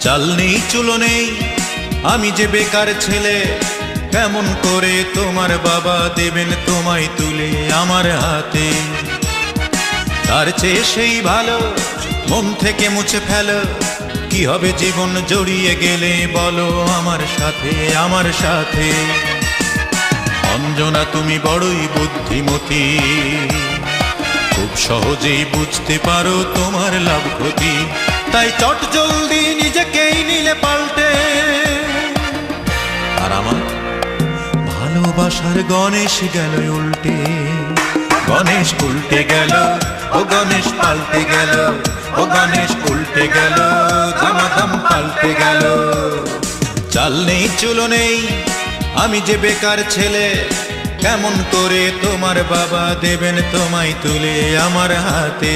চাল নেই চুলো নেই, আমি যে বেকার ছেলে, কেমন করে তোমার বাবা দেবেন তোমায় তুলে আমার হাতে? তার চেয়ে সেই ভালো মন থেকে মুছে ফেলো, কি হবে জীবন জড়িয়ে গেলে বলো আমার সাথে, আমার সাথে। অঞ্জনা তুমি বড়ই বুদ্ধিমতী, খুব সহজেই বুঝতে পারো তোমার লাভ ক্ষতি, তাই চট জলদি নিজেকেই নিলে পাল্টে। আর আমার ভালোবাসার গণেশ গেল উল্টে, গণেশ উল্টে গেল, ও গণেশ পাল্টে গেল, ও গণেশ উল্টে গেল, ধামাধাম পাল্টে গেল। চাল নেই চুলো নেই, আমি যে বেকার ছেলে, কেমন করে তোমার বাবা দেবেন তোমায় তুলে আমার হাতে?